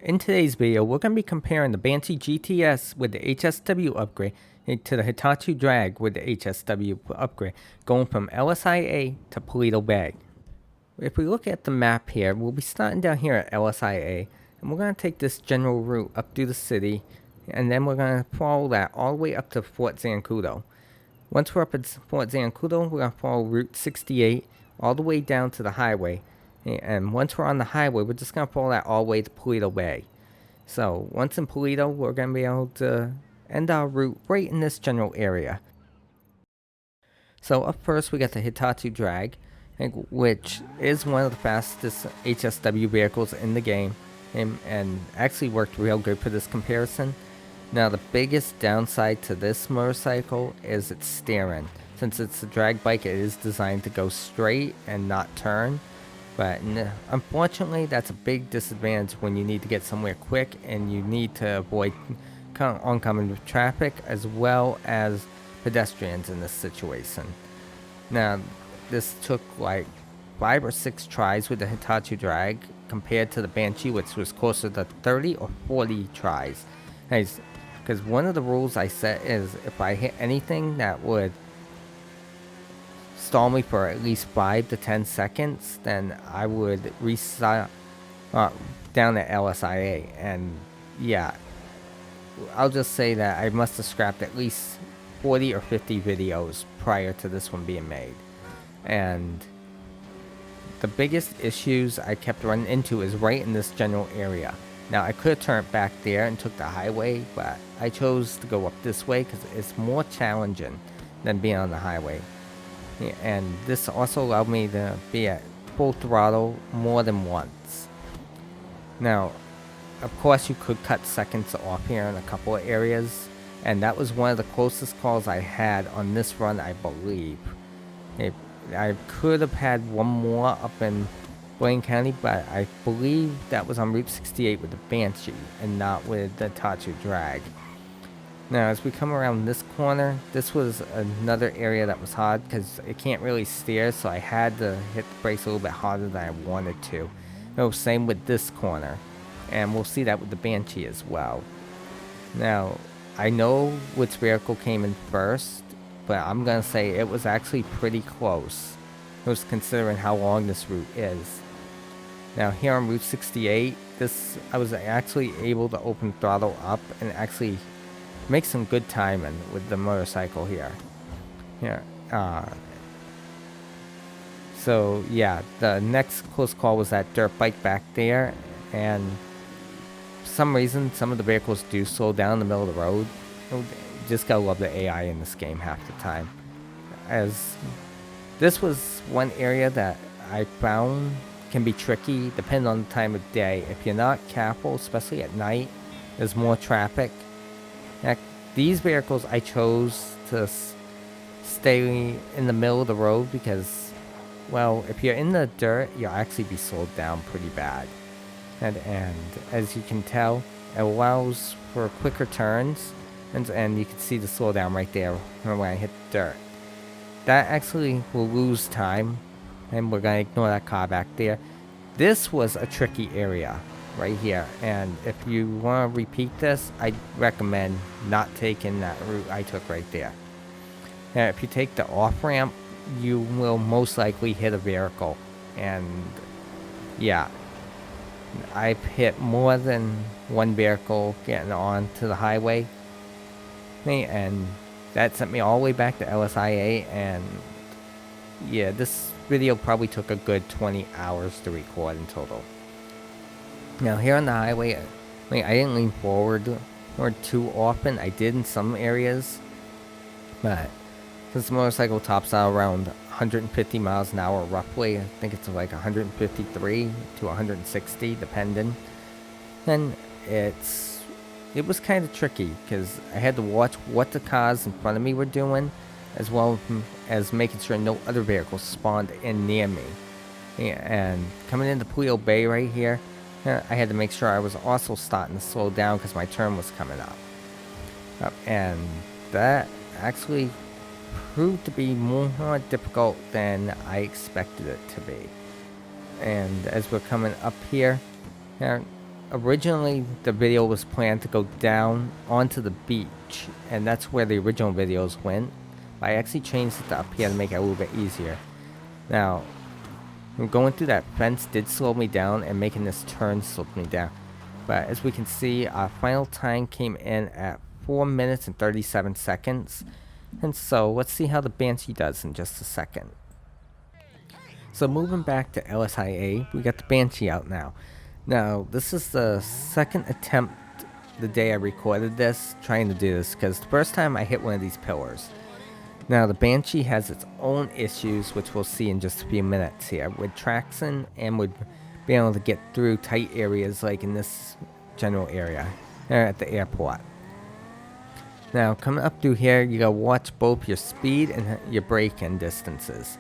In today's video, we're going to be comparing the Banshee GTS with the HSW upgrade to the Hakuchou Drag with the HSW upgrade, going from LSIA to Paleto Bay. If we look at the map here, we'll be starting down here at LSIA, and we're going to take this general route up through the city, and then we're going to follow that all the way up to Fort Zancudo. Once we're up at Fort Zancudo, we're going to follow Route 68 all the way down to the highway. And once we're on the highway, we're just going to follow that all the way to Paleto Bay. So once in Paleto, we're going to be able to end our route right in this general area. So up first, we got the Hakuchou Drag, which is one of the fastest HSW vehicles in the game, and actually worked real good for this comparison. Now the biggest downside to this motorcycle is its steering. Since it's a drag bike, it is designed to go straight and not turn. But unfortunately, that's a big disadvantage when you need to get somewhere quick and you need to avoid oncoming traffic as well as pedestrians in this situation. Now, this took like 5 or 6 tries with the Hakuchou Drag compared to the Banshee, which was closer to 30 or 40 tries. Because one of the rules I set is if I hit anything that would stall me for at least 5 to 10 seconds, then I would restart down at LSIA. And yeah, I'll just say that I must have scrapped at least 40 or 50 videos prior to this one being made. And the biggest issues I kept running into is right in this general area. Now I could have turned back there and took the highway, but I chose to go up this way because it's more challenging than being on the highway. And this also allowed me to be at full throttle more than once. Now, of course, you could cut seconds off here in a couple of areas, and that was one of the closest calls I had on this run, I believe. I could have had one more up in Blaine County, but I believe that was on Route 68 with the Banshee and not with the Hakuchou Drag. Now, as we come around this corner, this was another area that was hard because it can't really steer, so I had to hit the brakes a little bit harder than I wanted to. No, same with this corner, and we'll see that with the Banshee as well. Now, I know which vehicle came in first, but I'm going to say it was actually pretty close, just considering how long this route is. Now, here on Route 68, I was actually able to open throttle up and actually make some good timing with the motorcycle here. So yeah, the next close call was that dirt bike back there, and for some reason some of the vehicles do slow down in the middle of the road. Just gotta love the AI in this game half the time. As this was one area that I found can be tricky depending on the time of day. If you're not careful, especially at night, there's more traffic. Now, these vehicles I chose to stay in the middle of the road because, well, if you're in the dirt, you'll actually be slowed down pretty bad. And as you can tell, it allows for quicker turns, and you can see the slowdown right there when I hit the dirt. That actually will lose time, and we're going to ignore that car back there. This was a tricky area right here, and if you want to repeat this, I recommend not taking that route I took right there. Now, if you take the off-ramp, you will most likely hit a vehicle, and yeah, I've hit more than one vehicle getting on to the highway, and that sent me all the way back to LSIA, and yeah, this video probably took a good 20 hours to record in total. Now here on the highway, I didn't lean forward or too often. I did in some areas, but since the motorcycle tops out around 150 miles an hour roughly, I think it's like 153 to 160 depending, then it was kind of tricky because I had to watch what the cars in front of me were doing, as well as making sure no other vehicles spawned in near me. And coming into Paleto Bay right here, I had to make sure I was also starting to slow down because my turn was coming up. And that actually proved to be more difficult than I expected it to be. And as we're coming up here, originally the video was planned to go down onto the beach, and that's where the original videos went. But I actually changed it to up here to make it a little bit easier. Now, going through that fence did slow me down, and making this turn slowed me down. But as we can see, our final time came in at 4 minutes and 37 seconds. And so, let's see how the Banshee does in just a second. So moving back to LSIA, we got the Banshee out now. Now, this is the second attempt the day I recorded this, trying to do this, because the first time I hit one of these pillars. Now, the Banshee has its own issues, which we'll see in just a few minutes here, with traction and with being able to get through tight areas like in this general area, at the airport. Now, coming up through here, you gotta watch both your speed and your braking distances.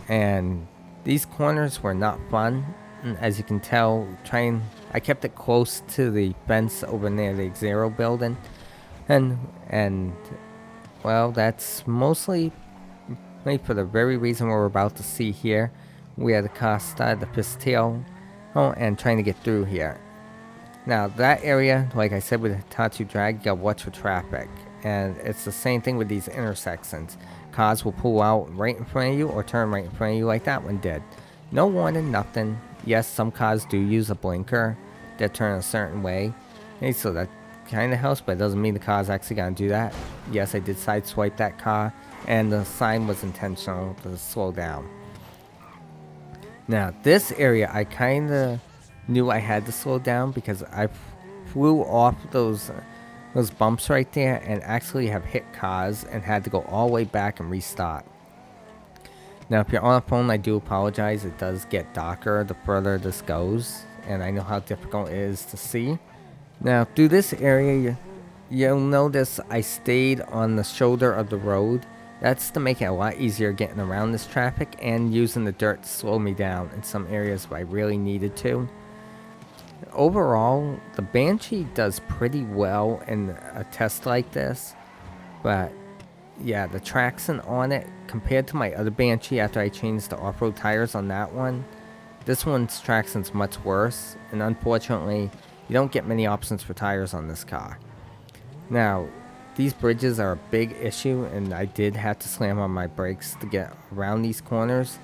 And these corners were not fun. As you can tell, I kept it close to the fence over near the Zero building, and well, that's mostly for the very reason we're about to see here, where the car started to piss-tail, and trying to get through here. Now that area, like I said with Hakuchou Drag, you gotta watch for traffic, and it's the same thing with these intersections. Cars will pull out right in front of you or turn right in front of you like that one did. No warning, nothing. Yes, some cars do use a blinker that turn a certain way. Hey, so that kind of helps, but it doesn't mean the car's actually going to do that. Yes, I did sideswipe that car, and the sign was intentional to slow down. Now, this area, I kind of knew I had to slow down because I flew off those bumps right there and actually have hit cars and had to go all the way back and restart. Now, if you're on a phone, I do apologize. It does get darker the further this goes, and I know how difficult it is to see. Now, through this area, you'll notice I stayed on the shoulder of the road. That's to make it a lot easier getting around this traffic and using the dirt to slow me down in some areas where I really needed to. Overall, the Banshee does pretty well in a test like this, but yeah, the traction on it compared to my other Banshee after I changed the off-road tires on that one, this one's traction's much worse, and unfortunately you don't get many options for tires on this car. Now, these bridges are a big issue, and I did have to slam on my brakes to get around these corners.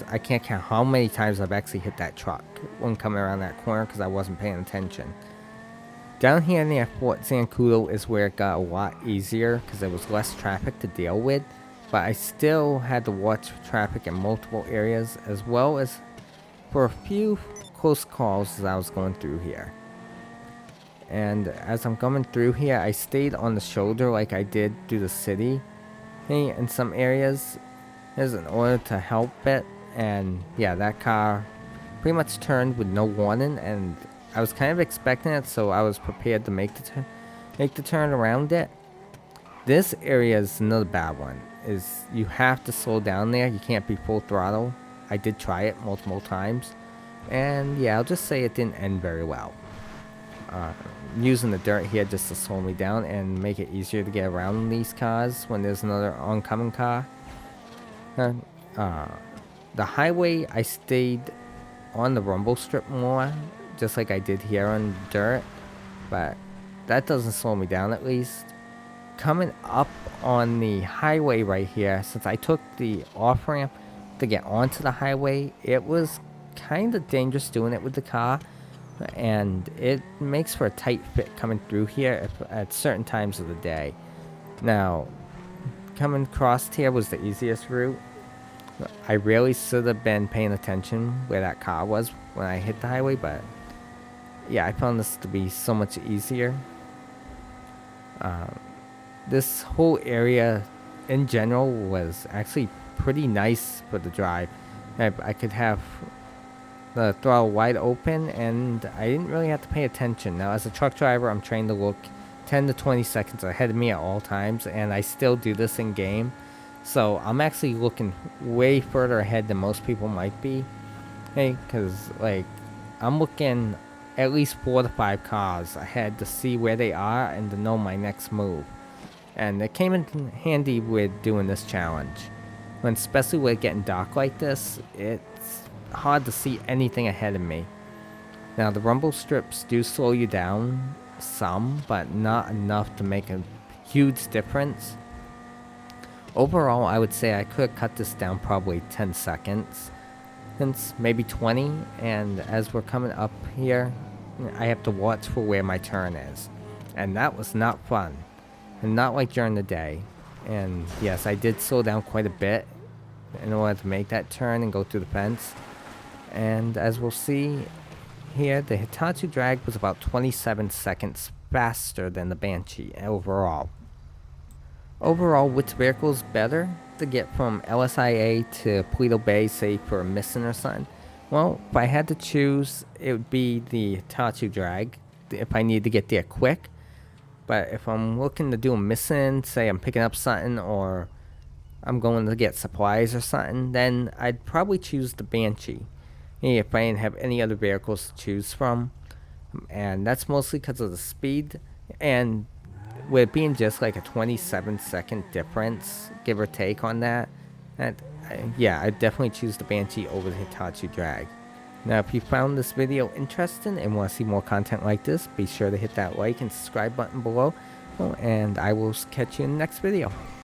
I can't count how many times I've actually hit that truck when coming around that corner because I wasn't paying attention. Down here near Fort Zancudo is where it got a lot easier because there was less traffic to deal with, but I still had to watch traffic in multiple areas as well as for a few close calls as I was going through here. And as I'm coming through here, I stayed on the shoulder like I did through the city in some areas in order to help it. And yeah, that car pretty much turned with no warning, and I was kind of expecting it, so I was prepared to make the turn around it. This area is another bad one, is you have to slow down there. You can't be full throttle. I did try it multiple times, and yeah, I'll just say it didn't end very well. Using the dirt here just to slow me down and make it easier to get around these cars when there's another oncoming car. The highway, I stayed on the rumble strip more, just like I did here on dirt, but that doesn't slow me down at least. Coming up on the highway right here, since I took the off-ramp to get onto the highway, it was kind of dangerous doing it with the car, and it makes for a tight fit coming through here at certain times of the day. Now, coming across here was the easiest route. I really should have been paying attention where that car was when I hit the highway, but yeah, I found this to be so much easier. This whole area in general was actually pretty nice for the drive. I could have the throttle wide open, and I didn't really have to pay attention. Now, as a truck driver, I'm trained to look 10 to 20 seconds ahead of me at all times, and I still do this in game. So I'm actually looking way further ahead than most people might be. Because like I'm looking at least 4 to 5 cars ahead to see where they are and to know my next move. And it came in handy with doing this challenge. When especially with getting dark like this, it's hard to see anything ahead of me. Now the rumble strips do slow you down some, but not enough to make a huge difference. Overall, I would say I could cut this down probably 10 seconds, since maybe 20, and as we're coming up here, I have to watch for where my turn is. And that was not fun, and not like during the day. And yes, I did slow down quite a bit in order to make that turn and go through the fence. And as we'll see here, the Hakuchou Drag was about 27 seconds faster than the Banshee overall. Overall, which vehicle is better to get from LSIA to Paleto Bay, say for a mission or something? Well, if I had to choose, it would be the Hakuchou Drag if I need to get there quick. But if I'm looking to do a mission, say I'm picking up something or I'm going to get supplies or something, then I'd probably choose the Banshee if I didn't have any other vehicles to choose from. And that's mostly because of the speed, and with it being just like a 27-second difference, give or take on that, yeah, I'd definitely choose the Banshee over the Hakuchou Drag. Now, if you found this video interesting and want to see more content like this, be sure to hit that like and subscribe button below, and I will catch you in the next video.